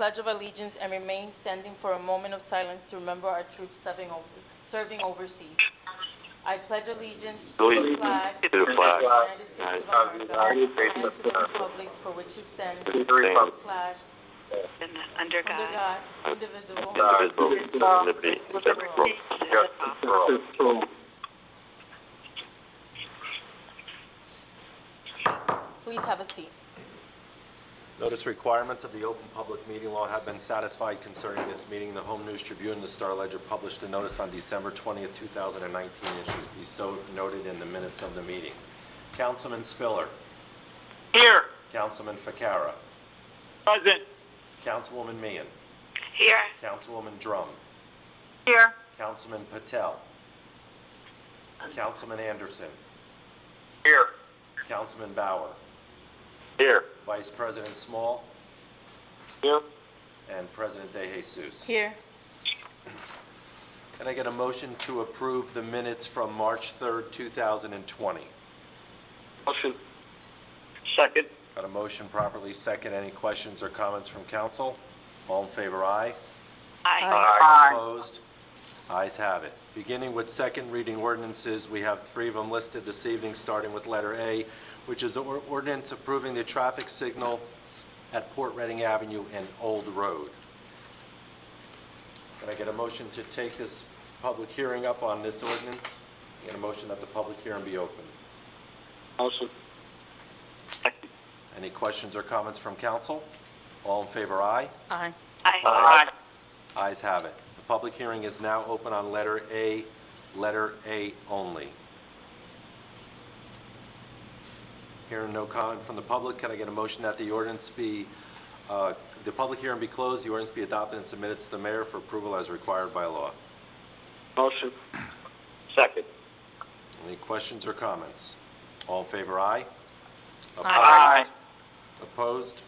Pledge of Allegiance and remain standing for a moment of silence to remember our troops serving overseas. I pledge allegiance to the flag of the United States of America and to the republic for which it stands, one flag, under God, indivisible, with liberty and justice for all. Please have a seat. Notice requirements of the Open Public Meeting Law have been satisfied concerning this meeting. The Home News Tribune and the Star Ledger published a notice on December 20th, 2019, and should be so noted in the minutes of the meeting. Councilman Spiller. Here. Councilman Ficarra. Present. Councilwoman Meehan. Here. Councilwoman Drum. Here. Councilman Patel. Councilman Anderson. Here. Councilman Bauer. Here. Vice President Small. Here. And President De Jesus. Here. Can I get a motion to approve the minutes from March 3rd, 2020? Motion. Second. Got a motion properly second. Any questions or comments from council? All in favor, aye. Aye. Opposed? Ayes have it. Beginning with second reading ordinances, we have 3 of them listed this evening, starting with letter A, which is the ordinance approving the traffic signal at Port Reading Avenue and Old Road. Can I get a motion to take this public hearing up on this ordinance? Get a motion that the public hearing be open. Motion. Second. Any questions or comments from council? All in favor, aye. Aye. Aye. Ayes have it. The public hearing is now open on letter A only. Hearing no comment from the public, can I get a motion that the ordinance be, the public hearing be closed, the ordinance be adopted and submitted to the mayor for approval as required by law? Motion. Second. Any questions or comments? All in favor, aye. Aye. Opposed?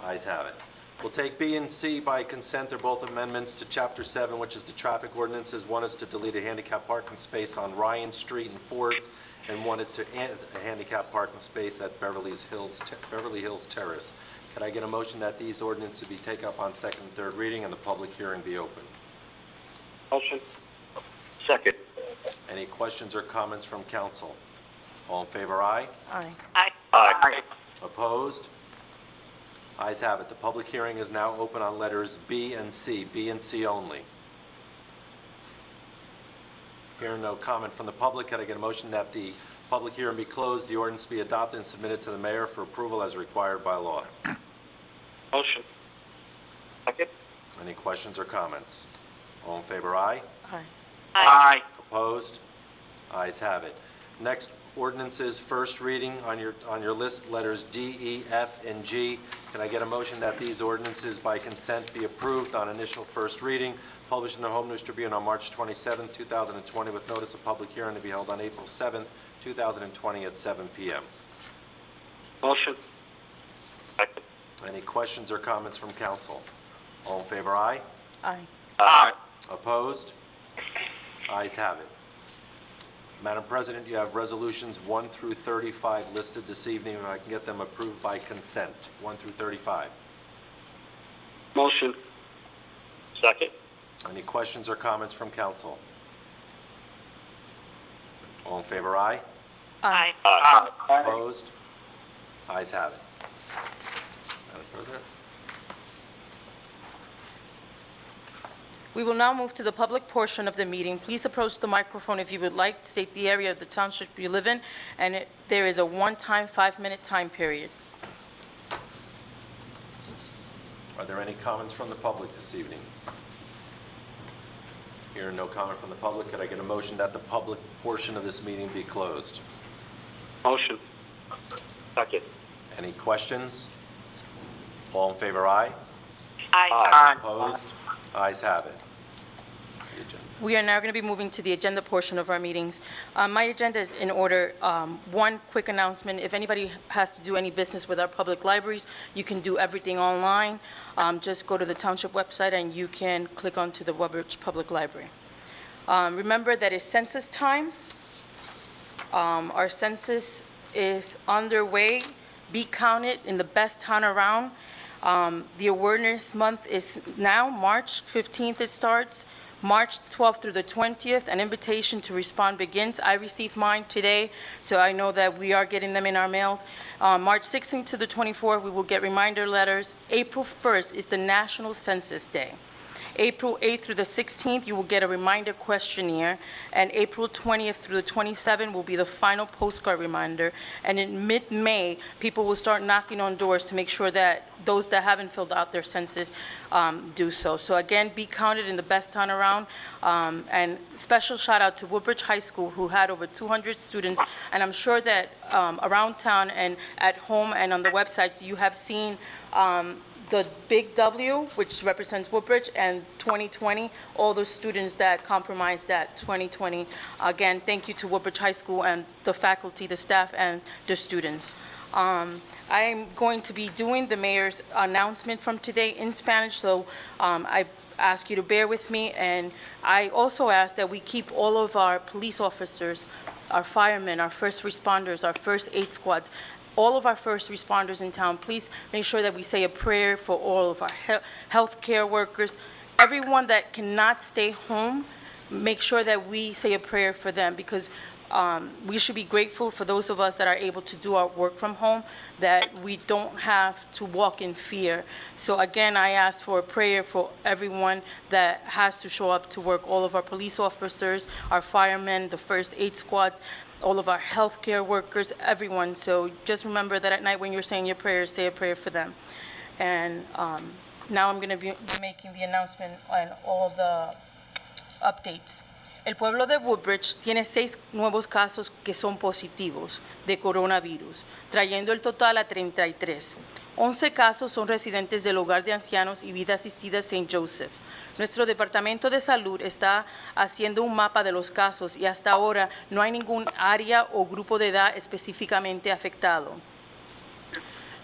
Ayes have it. We'll take B and C by consent. They're both amendments to Chapter 7, which is the traffic ordinances. One is to delete a handicap parking space on Ryan Street and Fords, and one is to add a handicap parking space at Beverly Hills Terrace. Can I get a motion that these ordinances be taken up on second and third reading and the public hearing be open? Motion. Second. Any questions or comments from council? All in favor, aye. Aye. Aye. Opposed? Ayes have it. The public hearing is now open on letters B and C only. Hearing no comment from the public, can I get a motion that the public hearing be closed, the ordinance be adopted and submitted to the mayor for approval as required by law? Motion. Second. Any questions or comments? All in favor, aye. Aye. Aye. Opposed? Ayes have it. Next ordinances, first reading on your list, letters D, E, F, and G. Can I get a motion that these ordinances by consent be approved on initial first reading, published in the Home News Tribune on March 27, 2020, with notice of public hearing to be held on April 7, 2020 at 7 p.m. Motion. Second. Any questions or comments from council? All in favor, aye. Aye. Aye. Opposed? Ayes have it. Madam President, you have resolutions 1 through 35 listed this evening, and I can get them approved by consent, 1 through 35. Motion. Second. Any questions or comments from council? All in favor, aye. Aye. Aye. Opposed? Ayes have it. Madam President? We will now move to the public portion of the meeting. Please approach the microphone if you would like, state the area of the township you live in, and there is a one-time 5-minute time period. Are there any comments from the public this evening? Hearing no comment from the public, could I get a motion that the public portion of this meeting be closed? Motion. Second. Any questions? All in favor, aye. Aye. Opposed? Ayes have it. The agenda. We are now going to be moving to the agenda portion of our meetings. My agenda is in order. One quick announcement: if anybody has to do any business with our public libraries, you can do everything online. Just go to the township website and you can click onto the Woodbridge Public Library. Remember that it's census time. Our census is underway. Be counted in the best town around. The awareness month is now, March 15th it starts. March 12th through the 20th, an invitation to respond begins. I received mine today, so I know that we are getting them in our mails. March 16th to the 24th, we will get reminder letters. April 1st is the National Census Day. April 8th through the 16th, you will get a reminder questionnaire, and April 20th through the 27th will be the final postcard reminder. And in mid-May, people will start knocking on doors to make sure that those that haven't filled out their census do so. So again, be counted in the best town around. And special shout out to Woodbridge High School, who had over 200 students. And I'm sure that around town and at home and on the websites, you have seen the big W, which represents Woodbridge, and 2020, all the students that comprised that 2020. Again, thank you to Woodbridge High School and the faculty, the staff, and the students. I'm going to be doing the mayor's announcement from today in Spanish, so I ask you to bear with me, and I also ask that we keep all of our police officers, our firemen, our first responders, our first aid squads, all of our first responders in town. Please make sure that we say a prayer for all of our healthcare workers. Everyone that cannot stay home, make sure that we say a prayer for them, because we should be grateful for those of us that are able to do our work from home, that we don't have to walk in fear. So again, I ask for a prayer for everyone that has to show up to work, all of our police officers, our firemen, the first aid squads, all of our healthcare workers, everyone. So just remember that at night when you're saying your prayers, say a prayer for them. And now I'm going to be making the announcement on all the updates. El pueblo de Woodbridge tiene 6 nuevos casos que son positivos de coronavirus, trayendo el total a 33. 11 casos son residentes del Hogar de Ancianos y Vida Asistida St. Joseph. Nuestro Departamento de Salud está haciendo un mapa de los casos y hasta ahora no hay ningún área o grupo de edad específicamente afectado.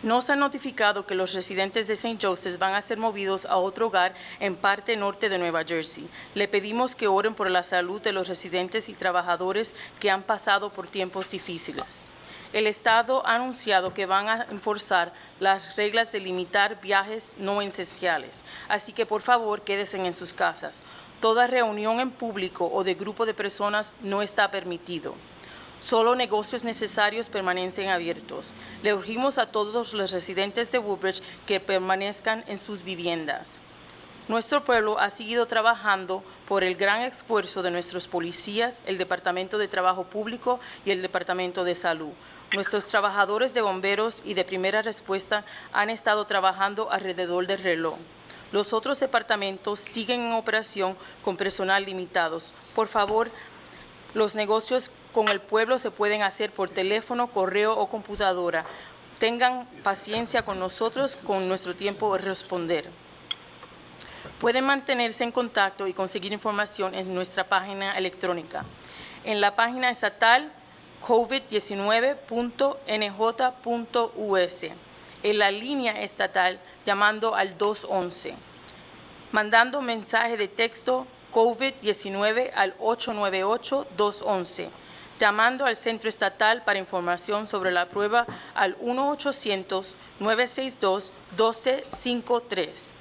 Nos han notificado que los residentes de St. Joseph van a ser movidos a otro hogar en parte norte de Nueva Jersey. Le pedimos que oren por la salud de los residentes y trabajadores que han pasado por tiempos difíciles. El Estado ha anunciado que van a enforzar las reglas de limitar viajes no esenciales, así que por favor quédense en sus casas. Toda reunión en público o de grupo de personas no está permitido. Solo negocios necesarios permanecen abiertos. Le urgimos a todos los residentes de Woodbridge que permanezcan en sus viviendas. Nuestro pueblo ha seguido trabajando por el gran esfuerzo de nuestros policías, el Departamento de Trabajo Público y el Departamento de Salud. Nuestros trabajadores de bomberos y de primera respuesta han estado trabajando alrededor del reloj. Los otros departamentos siguen en operación con personal limitados. Por favor, los negocios con el pueblo se pueden hacer por teléfono, correo o computadora. Tengan paciencia con nosotros, con nuestro tiempo de responder. Pueden mantenerse en contacto y conseguir información en nuestra página electrónica. En la página estatal covid19.nj.us. En la línea estatal llamando al 211. Mandando mensaje de texto COVID-19 al 898-211. Llamando al Centro Estatal para información sobre la prueba al 1-800-962-1253.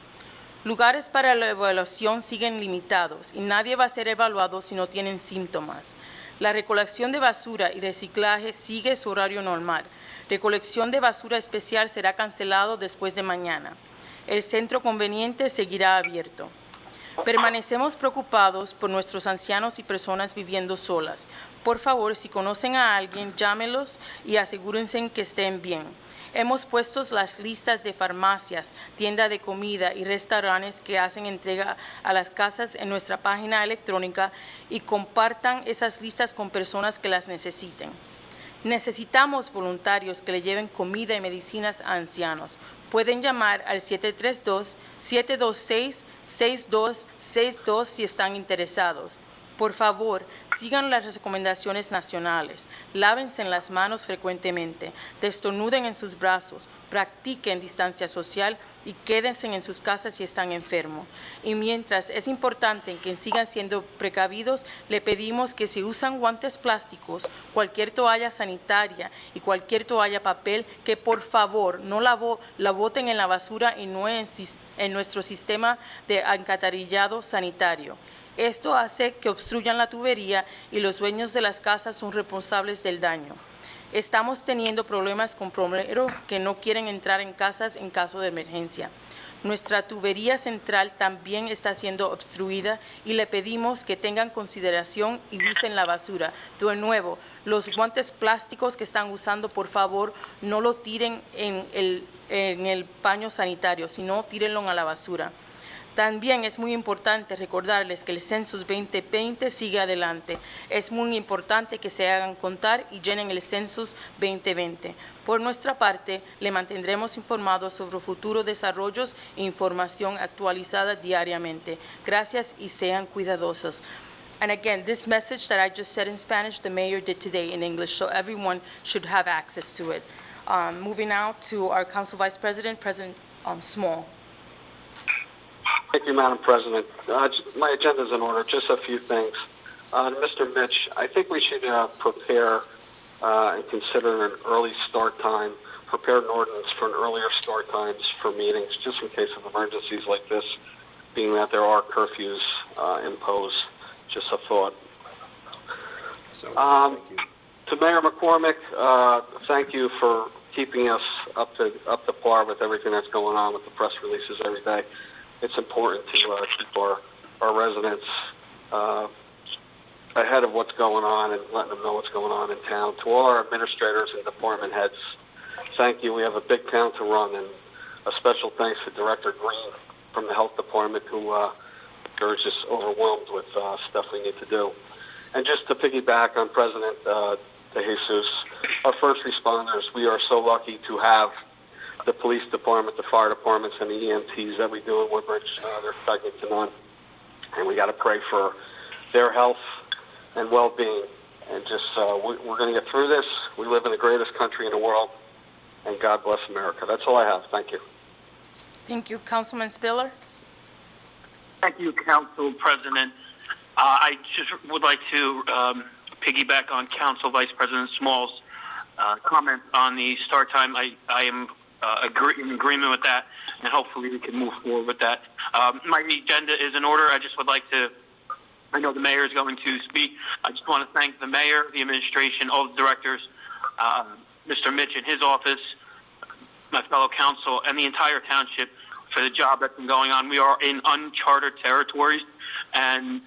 Lugares para la evaluación siguen limitados y nadie va a ser evaluado si no tienen síntomas. La recolección de basura y reciclaje sigue su horario normal. Recolección de basura especial será cancelado después de mañana. El centro conveniente seguirá abierto. Permanecemos preocupados por nuestros ancianos y personas viviendo solas. Por favor, si conocen a alguien, llámelos y asegúrense que estén bien. Hemos puesto las listas de farmacias, tiendas de comida y restaurantes que hacen entrega a las casas en nuestra página electrónica y compartan esas listas con personas que las necesiten. Necesitamos voluntarios que le lleven comida y medicinas a ancianos. Pueden llamar al 732-726-6262 si están interesados. Por favor, Sigan las recomendaciones nacionales, lávense las manos frecuentemente, destornuden en sus brazos, practiquen distancia social y quédense en sus casas si están enfermos. Y mientras es importante que sigan siendo precavidos, le pedimos que si usan guantes plásticos, cualquier toalla sanitaria y cualquier toalla papel, que por favor no la boten en la basura y no en nuestro sistema de alcantarillado sanitario. Esto hace que obstruyan la tubería y los dueños de las casas son responsables del daño. Estamos teniendo problemas con plomeros que no quieren entrar en casas en caso de emergencia. Nuestra tubería central también está siendo obstruida y le pedimos que tengan consideración y usen la basura. De nuevo, los guantes plásticos que están usando, por favor, no lo tiren en el paño sanitario, sino tírenlo a la basura. También es muy importante recordarles que el Census 2020 sigue adelante. Es muy importante que se hagan contar y llenen el Census 2020. Por nuestra parte, le mantendremos informados sobre futuros desarrollos e información actualizada diariamente. Gracias y sean cuidadosos. And again, this message that I just said in Spanish, the mayor did today in English, so everyone should have access to it. Moving now to our Council Vice President, President Small. Thank you, Madam President. My agenda is in order. Just a few things. Mr. Mitch, I think we should prepare and consider an early start time, prepare an ordinance for an earlier start times for meetings, just in case of emergencies like this, being that there are curfews imposed. Just a thought. Thank you. To Mayor McCormick, thank you for keeping us up to par with everything that's going on with the press releases every day. It's important to keep our residents ahead of what's going on and letting them know what's going on in town. To all our administrators and department heads, thank you. We have a big town to run, and a special thanks to Director Green from the Health Department, who are just overwhelmed with stuff we need to do. And just to piggyback on President De Jesus, our first responders, we are so lucky to have the police department, the fire departments, and the EMTs that we do in Woodbridge. They're second to none. And we got to pray for their health and well-being. And just, we're going to get through this. We live in the greatest country in the world. And God bless America. That's all I have. Thank you. Thank you. Councilman Spiller? Thank you, Council President. I just would like to piggyback on Council Vice President Small's comment on the start time. I am in agreement with that, and hopefully we can move forward with that. My agenda is in order. I just would like to, I know the mayor is going to speak. I just want to thank the mayor, the administration, all the directors, Mr. Mitch in his office, my fellow council, and the entire township for the job that's been going on. We are in uncharted territories, and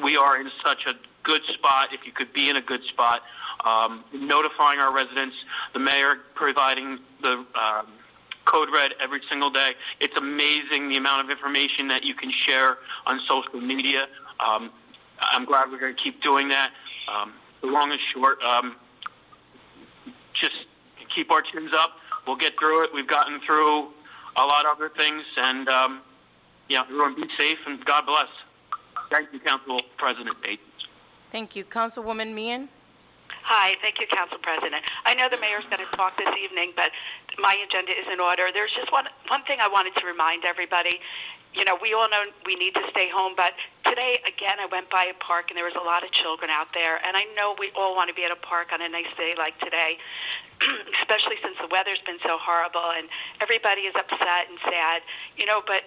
we are in such a good spot, if you could be in a good spot, notifying our residents, the mayor providing the code red every single day. It's amazing the amount of information that you can share on social media. I'm glad we're going to keep doing that. The long and short, just keep our chins up. We'll get through it. We've gotten through a lot of other things, and everyone be safe, and God bless. Thank you, Council President Bates. Thank you. Councilwoman Meehan? Hi, thank you, Council President. I know the mayor's going to talk this evening, but my agenda is in order. There's just one thing I wanted to remind everybody. You know, we all know we need to stay home, but today, again, I went by a park, and there was a lot of children out there, and I know we all want to be at a park on a nice day like today, especially since the weather's been so horrible, and everybody is upset and sad, but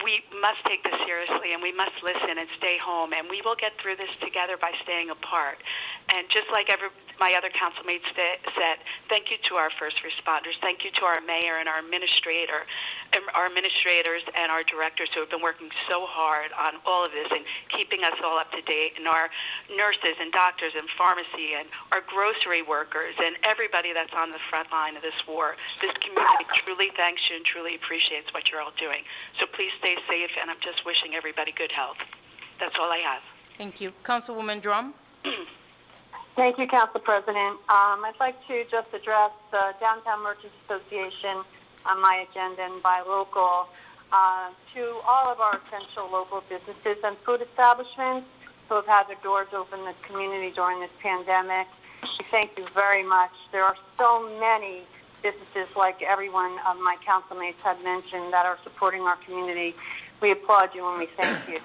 we must take this seriously, and we must listen and stay home, and we will get through this together by staying apart. And just like my other councilmates said, thank you to our first responders, thank you to our mayor and our administrators and our directors who have been working so hard on all of this and keeping us all up to date, and our nurses and doctors and pharmacy and our grocery workers and everybody that's on the front line of this war. This community truly thanks you and truly appreciates what you're all doing. So please stay safe, and I'm just wishing everybody good health. That's all I have. Thank you. Councilwoman Drum? Thank you, Council President. I'd like to just address the Downtown Merchants Association on my agenda and buy local to all of our essential local businesses and food establishments. who have had their doors open in the community during this pandemic. We thank you very much. There are so many businesses, like everyone of my councilmates had mentioned, that are supporting our community. We applaud you and we thank you.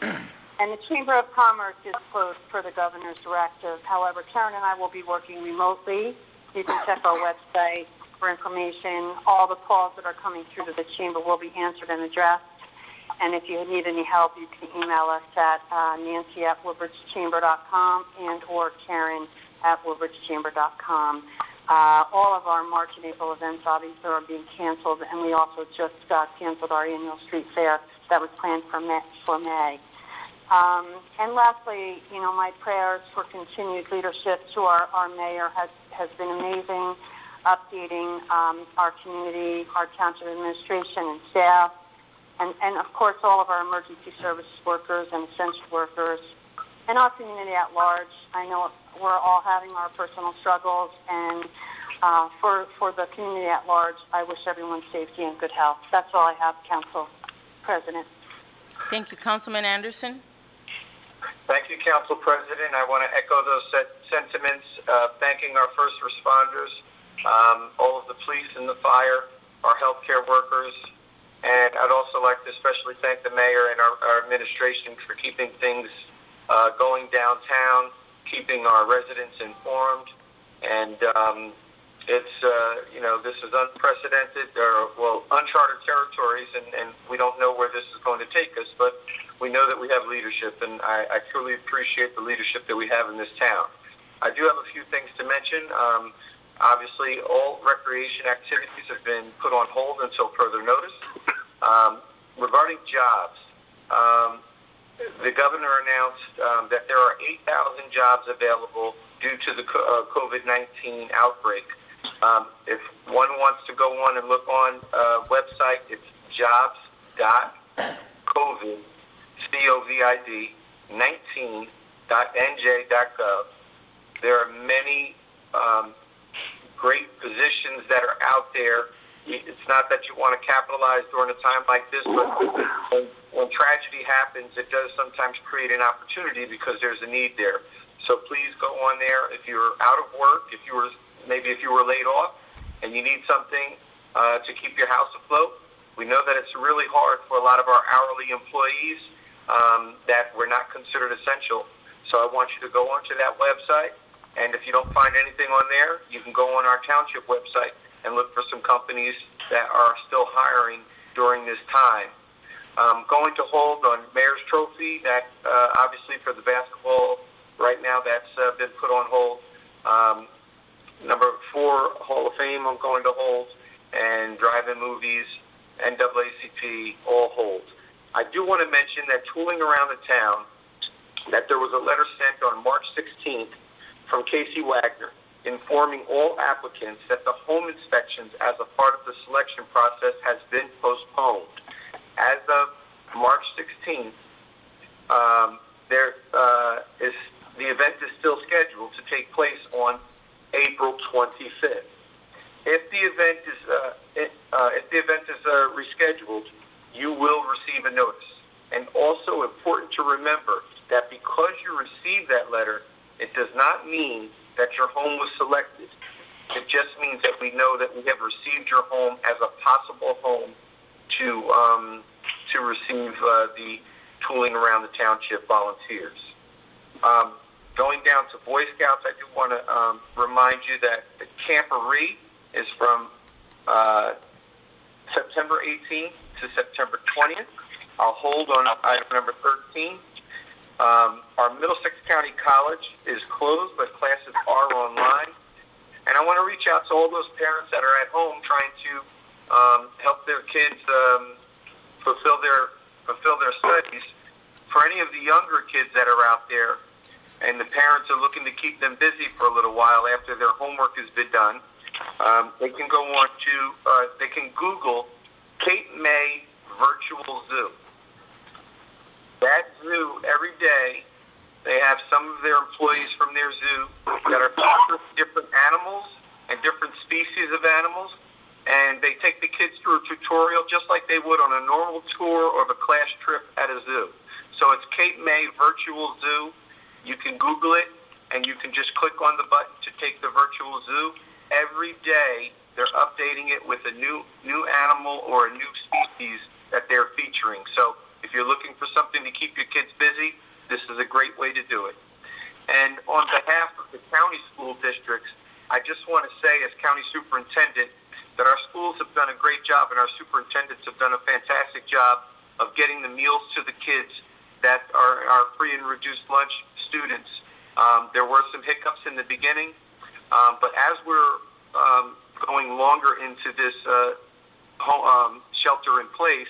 And the Chamber of Commerce is closed per the governor's directive. However, Karen and I will be working remotely. You can check our website for information. All the calls that are coming through to the Chamber will be answered and addressed. And if you need any help, you can email us at nancy@woodbridgechamber.com and or karen@woodbridgechamber.com. All of our March and April events obviously are being canceled, and we also just canceled our annual street fair that was planned for May. And lastly, my prayers for continued leadership to our mayor has been amazing, updating our community, our township administration and staff, and of course all of our emergency service workers and essential workers, and our community at large. I know we're all having our personal struggles, and for the community at large, I wish everyone safety and good health. That's all I have, Council President. Thank you. Councilman Anderson? Thank you, Council President. I want to echo those sentiments, thanking our first responders, all of the police and the fire, our healthcare workers, and I'd also like to especially thank the mayor and our administration for keeping things going downtown, keeping our residents informed, and this is unprecedented, uncharted territories, and we don't know where this is going to take us, but we know that we have leadership, and I truly appreciate the leadership that we have in this town. I do have a few things to mention. Obviously, all recreation activities have been put on hold until further notice. Regarding jobs, the governor announced that there are 8,000 jobs available due to the COVID-19 outbreak. If one wants to go on and look on website, it's jobs.covid19.nj.gov. There are many great positions that are out there. It's not that you want to capitalize during a time like this, but when tragedy happens, it does sometimes create an opportunity because there's a need there. So please go on there. If you're out of work, if you were laid off and you need something to keep your house afloat, we know that it's really hard for a lot of our hourly employees that we're not considered essential. So I want you to go onto that website, and if you don't find anything on there, you can go on our township website and look for some companies that are still hiring during this time. Going to hold on Mayor's Trophy, that obviously for the basketball right now, that's been put on hold. Number 4, Hall of Fame, I'm going to hold, and drive-in movies, NAACP, all hold. I do want to mention that tooling around the town, that there was a letter sent on March 16th from Casey Wagner informing all applicants that the home inspections as a part of the selection process has been postponed. As of March 16th, the event is still scheduled to take place on April 25th. If the event is rescheduled, you will receive a notice. And also important to remember that because you received that letter, it does not mean that your home was selected. It just means that we know that we have received your home as a possible home to receive the tooling around the township volunteers. Going down to Boy Scouts, I do want to remind you that the Camporee is from September 18th to September 20th. I'll hold on item number 13. Our Middlesex County College is closed, but classes are online. And I want to reach out to all those parents that are at home trying to help their kids fulfill their studies. For any of the younger kids that are out there, and the parents are looking to keep them busy for a little while after their homework has been done, they can go on to, they can Google Cape May Virtual Zoo. That zoo, every day, they have some of their employees from their zoo that are talking to different animals and different species of animals, and they take the kids through a tutorial just like they would on a normal tour or a class trip at a zoo. So it's Cape May Virtual Zoo, You can Google it, and you can just click on the button to take the virtual zoo. Every day, they're updating it with a new animal or a new species that they're featuring. So if you're looking for something to keep your kids busy, this is a great way to do it. And on behalf of the county school districts, I just want to say, as county superintendent, that our schools have done a great job, and our superintendents have done a fantastic job of getting the meals to the kids that are our free and reduced lunch students. There were some hiccups in the beginning, but as we're going longer into this shelter in place,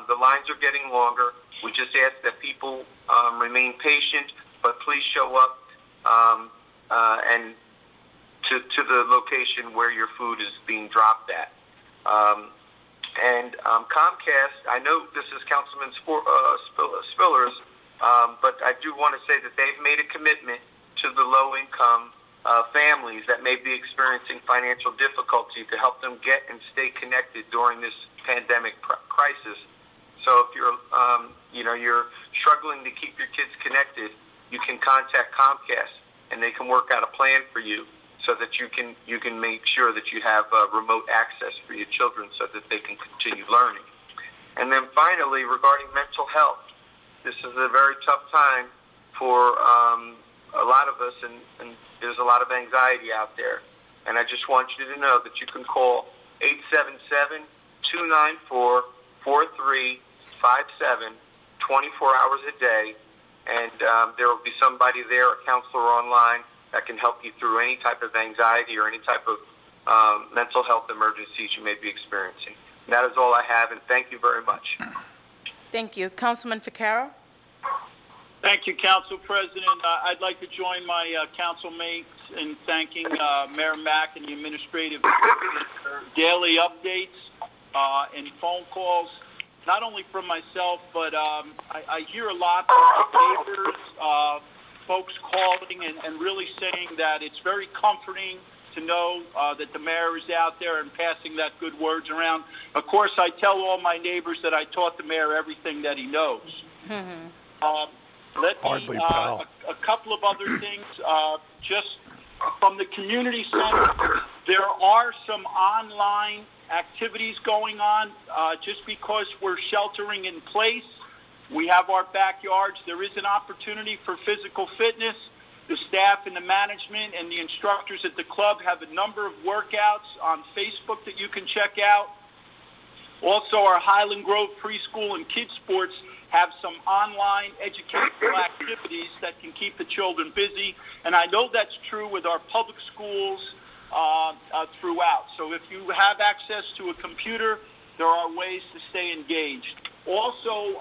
the lines are getting longer. We just ask that people remain patient, but please show up and to the location where your food is being dropped at. Comcast, I know this is Councilman Spillers, but I do want to say that they've made a commitment to the low-income families that may be experiencing financial difficulty to help them get and stay connected during this pandemic crisis. So if you're, you're struggling to keep your kids connected, you can contact Comcast, and they can work out a plan for you so that you can make sure that you have remote access for your children so that they can continue learning. And then finally, regarding mental health, this is a very tough time for a lot of us, and there's a lot of anxiety out there. And I just want you to know that you can call 877-294-4357 24 hours a day, and there will be somebody there, a counselor online, that can help you through any type of anxiety or any type of mental health emergencies you may be experiencing. And that is all I have, and thank you very much. Thank you. Councilman Ficarro? Thank you, Council President. I'd like to join my council mates in thanking Mayor Mack and the administrative for daily updates and phone calls, not only from myself, but I hear a lot from my neighbors, folks calling and really saying that it's very comforting to know that the mayor is out there and passing that good words around. Of course, I tell all my neighbors that I taught the mayor everything that he knows. Mm-hmm. Hardly, pal. A couple of other things. Just from the community center, there are some online activities going on. Just because we're sheltering in place, we have our backyards. There is an opportunity for physical fitness. The staff and the management and the instructors at the club have a number of workouts on Facebook that you can check out. Also, our Highland Grove preschool and kids sports have some online educational activities that can keep the children busy. And I know that's true with our public schools throughout. So if you have access to a computer, there are ways to stay engaged. Also,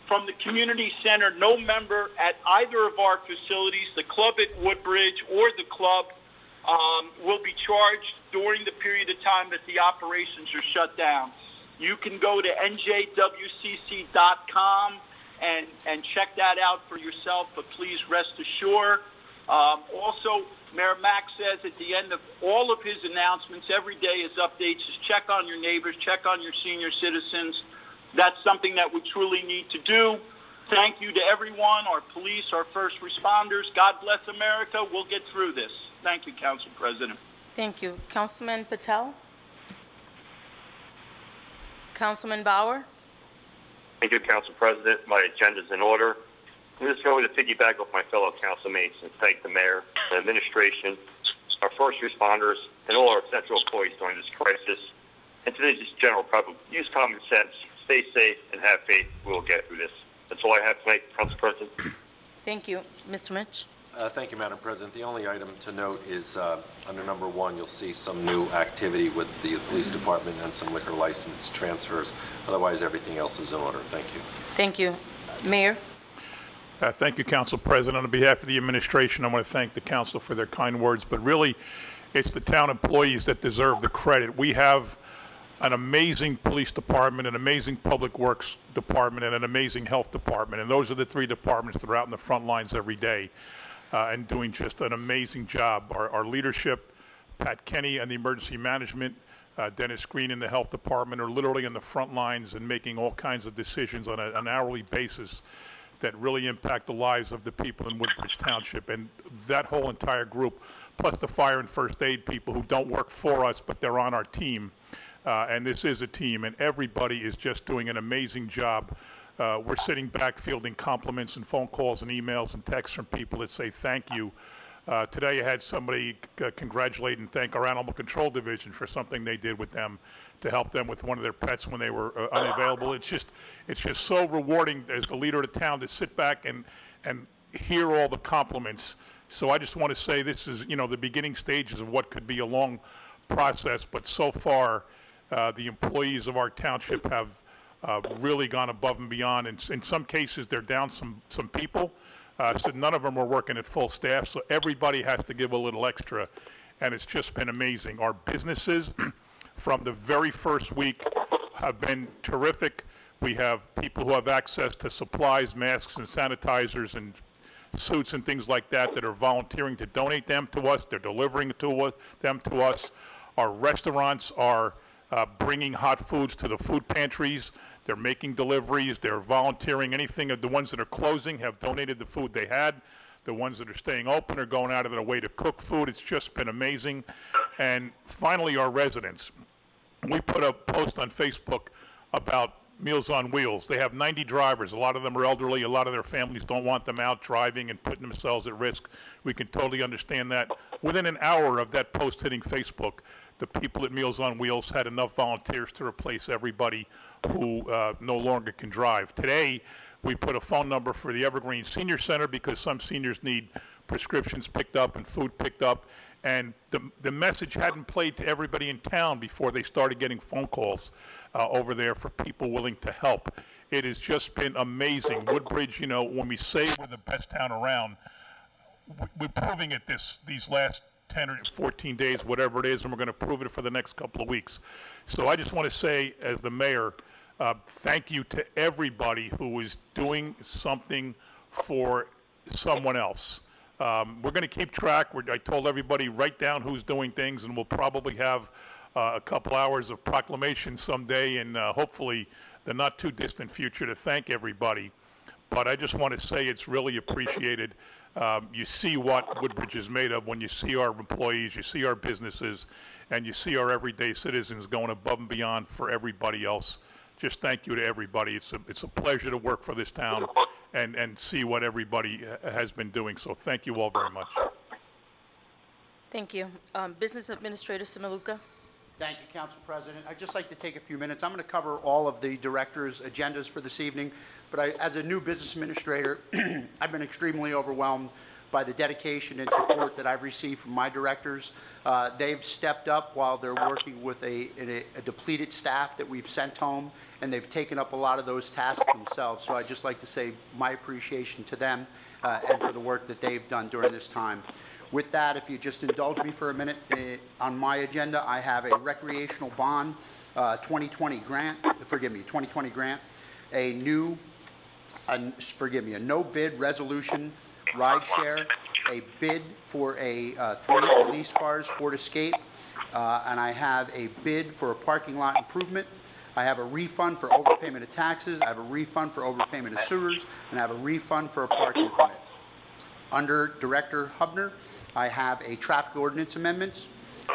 from the community center, no member at either of our facilities, the club at Woodbridge or the club, will be charged during the period of time that the operations are shut down. You can go to njwcc.com and check that out for yourself, but please rest assured. Also, Mayor Mack says at the end of all of his announcements, every day his updates is check on your neighbors, check on your senior citizens. That's something that we truly need to do. Thank you to everyone, our police, our first responders. God bless America. We'll get through this. Thank you, Council President. Thank you. Councilman Patel? Councilman Bauer? Thank you, Council President. My agenda's in order. I'm just going to piggyback off my fellow council mates and thank the mayor, the administration, our first responders, and all our essential employees during this crisis. And today's just general public. Use common sense, stay safe, and have faith. We'll get through this. That's all I have tonight, Council President. Thank you. Mr. Mitch? Thank you, Madam President. The only item to note is under number 1, you'll see some new activity with the police department and some liquor license transfers. Otherwise, everything else is in order. Thank you. Thank you. Mayor? Thank you, Council President. On behalf of the administration, I want to thank the council for their kind words, but really, it's the town employees that deserve the credit. We have an amazing police department, an amazing public works department, and an amazing health department, and those are the 3 departments that are out in the front lines every day and doing just an amazing job. Our leadership, Pat Kenny and the emergency management, Dennis Green in the health department, are literally in the front lines and making all kinds of decisions on an hourly basis that really impact the lives of the people in Woodbridge Township. And that whole entire group, plus the fire and first aid people who don't work for us, but they're on our team. And this is a team, and everybody is just doing an amazing job. We're sitting back fielding compliments and phone calls and emails and texts from people that say thank you. Today I had somebody congratulate and thank our animal control division for something they did with them to help them with one of their pets when they were unavailable. It's just so rewarding as the leader of the town to sit back and hear all the compliments. So I just want to say this is, the beginning stages of what could be a long process, but so far the employees of our township have really gone above and beyond. And in some cases, they're down some people. So none of them are working at full staff, so everybody has to give a little extra, and it's just been amazing. Our businesses from the very first week have been terrific. We have people who have access to supplies, masks, and sanitizers, and suits and things like that are volunteering to donate them to us. They're delivering them to us. Our restaurants are bringing hot foods to the food pantries. They're making deliveries. They're volunteering. Anything of the ones that are closing have donated the food they had. The ones that are staying open are going out of their way to cook food. It's just been amazing. And finally, our residents. We put a post on Facebook about Meals on Wheels. They have 90 drivers. A lot of them are elderly. A lot of their families don't want them out driving and putting themselves at risk. We can totally understand that. Within an hour of that post hitting Facebook, the people at Meals on Wheels had enough volunteers to replace everybody who no longer can drive. Today, we put a phone number for the Evergreen Senior Center because some seniors need prescriptions picked up and food picked up. And the message hadn't played to everybody in town before they started getting phone calls over there for people willing to help. It has just been amazing. Woodbridge, when we say we're the best town around, we're proving it these last 10 or 14 days, whatever it is, and we're going to prove it for the next couple of weeks. So I just want to say, as the mayor, thank you to everybody who is doing something for someone else. We're going to keep track. I told everybody, write down who's doing things, and we'll probably have a couple hours of proclamation someday, and hopefully the not too distant future, to thank everybody. But I just want to say it's really appreciated. You see what Woodbridge is made of when you see our employees, you see our businesses, and you see our everyday citizens going above and beyond for everybody else. Just thank you to everybody. It's a pleasure to work for this town and see what everybody has been doing. So thank you all very much. Thank you. Business Administrator Simaluka. Thank you, Council President. I'd just like to take a few minutes. I'm going to cover all of the directors' agendas for this evening, but as a new business administrator, I've been extremely overwhelmed by the dedication and support that I've received from my directors. They've stepped up while they're working with a depleted staff that we've sent home, and they've taken up a lot of those tasks themselves. So I'd just like to say my appreciation to them and for the work that they've done during this time. With that, if you just indulge me for a minute, on my agenda, I have a recreational bond 2020 grant, a no bid resolution ride share, a bid for a 3 police cars Ford Escape, and I have a bid for a parking lot improvement. I have a refund for overpayment of taxes, I have a refund for overpayment of sewers, and I have a refund for a parking permit. Under Director Hubner, I have a traffic ordinance amendments.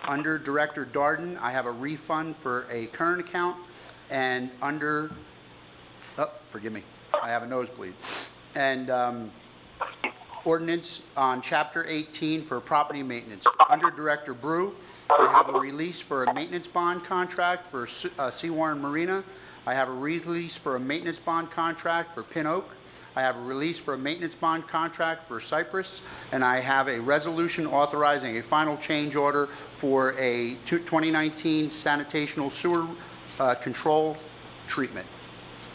Under Director Darden, I have a refund for a current account. And under, I have a nosebleed. And ordinance on Chapter 18 for property maintenance. Under Director Brew, I have a release for a maintenance bond contract for Seawarren Marina. I have a release for a maintenance bond contract for Pin Oak. I have a release for a maintenance bond contract for Cypress, and I have a resolution authorizing a final change order for a 2019 sanitational sewer control treatment.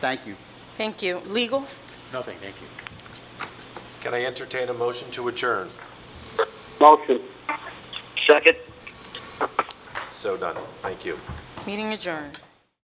Thank you. Thank you. Legal? Nothing, thank you. Can I entertain a motion to adjourn? Motion. Second. So done. Thank you. Meeting adjourned.